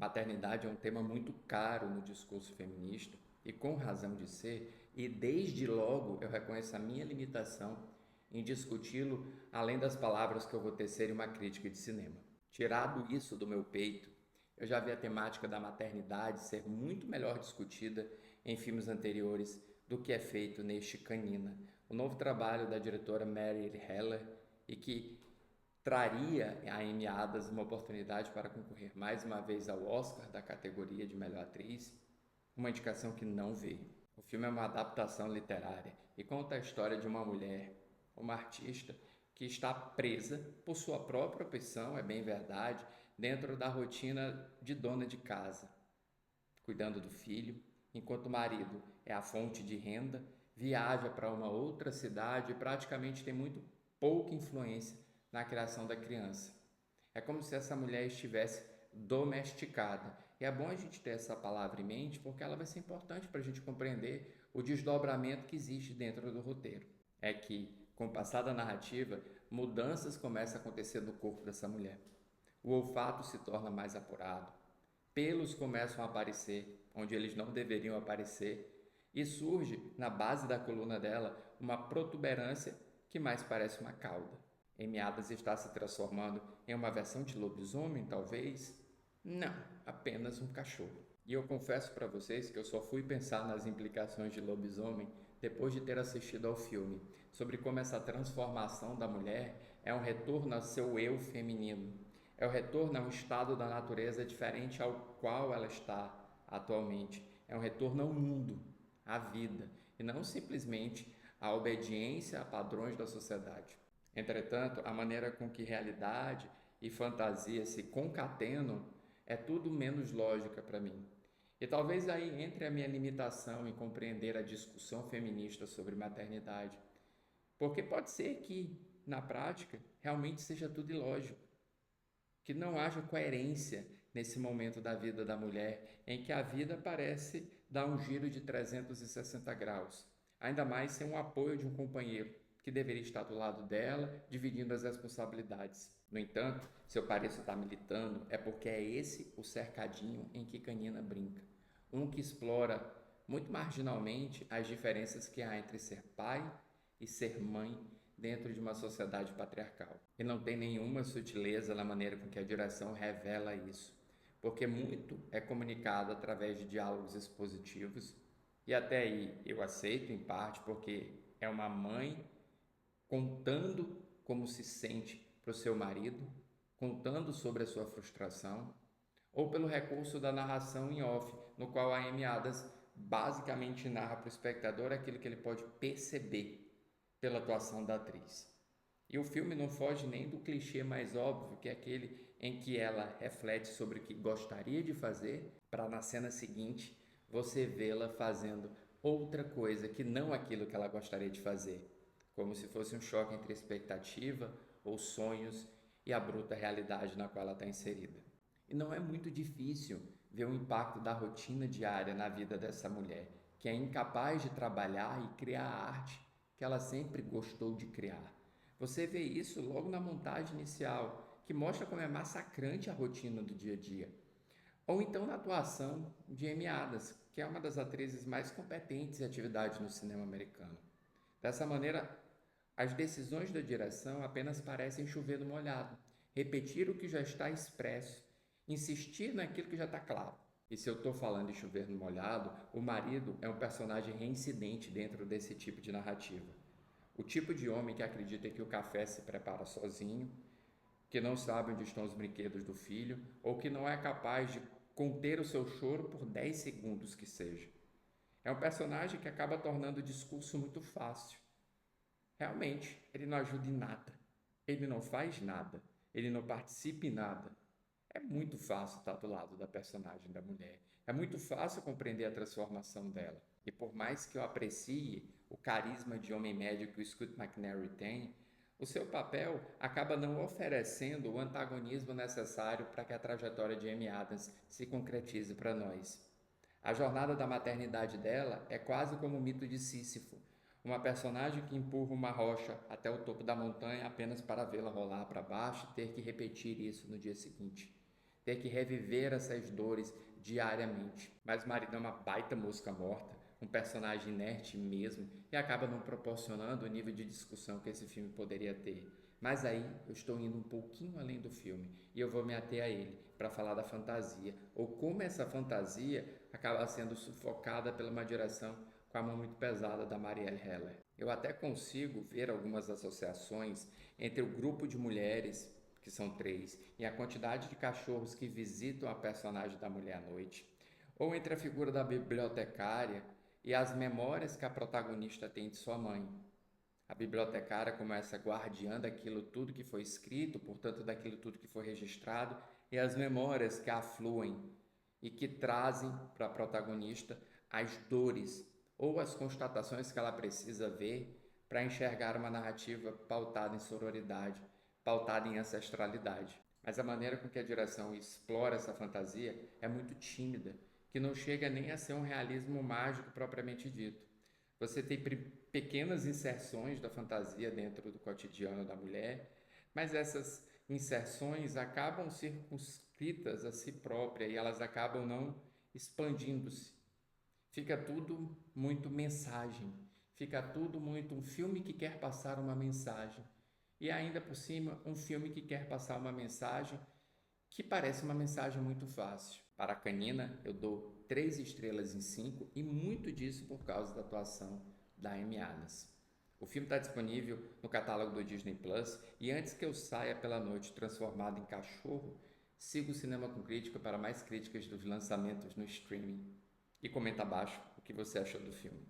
Maternidade é um tema muito caro no discurso feminista e com razão de ser, e desde logo eu reconheço a minha limitação em discuti-lo além das palavras que eu vou tecer em uma crítica de cinema. Tirado isso do meu peito, eu já vi a temática da maternidade ser muito melhor discutida em filmes anteriores do que é feito neste Canina, o novo trabalho da diretora Mary Heller e que traria a Amy Adams uma oportunidade para concorrer mais uma vez ao Oscar da categoria de melhor atriz, uma indicação que não veio. O filme é uma adaptação literária e conta a história de uma mulher, uma artista, que está presa por sua própria opção, é bem verdade, dentro da rotina de dona de casa, cuidando do filho, enquanto o marido é a fonte de renda, viaja para uma outra cidade e praticamente tem muito pouca influência na criação da criança. É como se essa mulher estivesse domesticada. E é bom a gente ter essa palavra em mente porque ela vai ser importante para a gente compreender o desdobramento que existe dentro do roteiro. É que, com o passar da narrativa, mudanças começam a acontecer no corpo dessa mulher. O olfato se torna mais apurado, pelos começam a aparecer onde eles não deveriam aparecer e surge na base da coluna dela uma protuberância que mais parece uma cauda. Amy Adams está se transformando em uma versão de lobisomem, talvez? Não, apenas um cachorro. E eu confesso para vocês que eu só fui pensar nas implicações de lobisomem depois de ter assistido ao filme, sobre como essa transformação da mulher é um retorno ao seu eu feminino, é o retorno a um estado da natureza diferente ao qual ela está atualmente, é um retorno ao mundo, à vida, e não simplesmente à obediência a padrões da sociedade. Entretanto, a maneira com que realidade e fantasia se concatenam é tudo menos lógica para mim. E talvez aí entre a minha limitação em compreender a discussão feminista sobre maternidade, porque pode ser que, na prática, realmente seja tudo ilógico, que não haja coerência nesse momento da vida da mulher em que a vida parece dar um giro de 360 graus, ainda mais sem o apoio de um companheiro que deveria estar do lado dela, dividindo as responsabilidades. No entanto, se eu pareço estar militando, é porque é esse o cercadinho em que Canina brinca. Um que explora muito marginalmente as diferenças que há entre ser pai e ser mãe dentro de uma sociedade patriarcal. E não tem nenhuma sutileza na maneira com que a direção revela isso, porque muito é comunicado através de diálogos expositivos, e até aí eu aceito em parte porque é uma mãe contando como se sente para o seu marido, contando sobre a sua frustração, ou pelo recurso da narração em off, no qual a Amy Adams basicamente narra para o espectador aquilo que ele pode perceber pela atuação da atriz. E o filme não foge nem do clichê mais óbvio, que é aquele em que ela reflete sobre o que gostaria de fazer, para na cena seguinte você vê-la fazendo outra coisa que não aquilo que ela gostaria de fazer, como se fosse um choque entre expectativa ou sonhos e a bruta realidade na qual ela está inserida. E não é muito difícil ver o impacto da rotina diária na vida dessa mulher, que é incapaz de trabalhar e criar a arte que ela sempre gostou de criar. Você vê isso logo na montagem inicial, que mostra como é massacrante a rotina do dia a dia. Ou então na atuação de Amy Adams, que é uma das atrizes mais competentes em atividade no cinema americano. Dessa maneira, as decisões da direção apenas parecem chover no molhado, repetir o que já está expresso, insistir naquilo que já está claro. E se eu estou falando de chover no molhado, o marido é um personagem reincidente dentro desse tipo de narrativa. O tipo de homem que acredita que o café se prepara sozinho, que não sabe onde estão os brinquedos do filho, ou que não é capaz de conter o seu choro por 10 segundos que seja. É um personagem que acaba tornando o discurso muito fácil. Realmente, ele não ajuda em nada. Ele não faz nada. Ele não participa em nada. É muito fácil estar do lado da personagem da mulher. É muito fácil compreender a transformação dela. E por mais que eu aprecie o carisma de homem médio que o Scott McNairy tem, o seu papel acaba não oferecendo o antagonismo necessário para que a trajetória de Amy Adams se concretize para nós. A jornada da maternidade dela é quase como o mito de Sísifo, uma personagem que empurra uma rocha até o topo da montanha apenas para vê-la rolar para baixo e ter que repetir isso no dia seguinte. ter que reviver essas dores diariamente. Mas o marido é uma baita mosca morta, um personagem inerte mesmo, e acaba não proporcionando o nível de discussão que esse filme poderia ter. Mas aí eu estou indo um pouquinho além do filme e eu vou me ater a ele para falar da fantasia, ou como essa fantasia acaba sendo sufocada pela uma direção com a mão muito pesada da Marielle Heller. Eu até consigo ver algumas associações entre o grupo de mulheres, que são 3, e a quantidade de cachorros que visitam a personagem da mulher à noite, ou entre a figura da bibliotecária e as memórias que a protagonista tem de sua mãe. A bibliotecária como essa guardiã daquilo tudo que foi escrito, portanto daquilo tudo que foi registrado, e as memórias que afluem e que trazem para a protagonista as dores ou as constatações que ela precisa ver para enxergar uma narrativa pautada em sororidade, pautada em ancestralidade. Mas a maneira com que a direção explora essa fantasia é muito tímida, que não chega nem a ser um realismo mágico propriamente dito. Você tem pequenas inserções da fantasia dentro do cotidiano da mulher, mas essas inserções acabam circunscritas a si própria e elas acabam não expandindo-se. Fica tudo muito mensagem, fica tudo muito um filme que quer passar uma mensagem. E ainda por cima, um filme que quer passar uma mensagem que parece uma mensagem muito fácil. Para a Canina, eu dou 3 estrelas em 5 e muito disso por causa da atuação da Amy Adams. O filme está disponível no catálogo do Disney Plus e antes que eu saia pela noite transformado em cachorro, siga o Cinema com Crítica para mais críticas dos lançamentos no streaming. E comenta abaixo o que você achou do filme.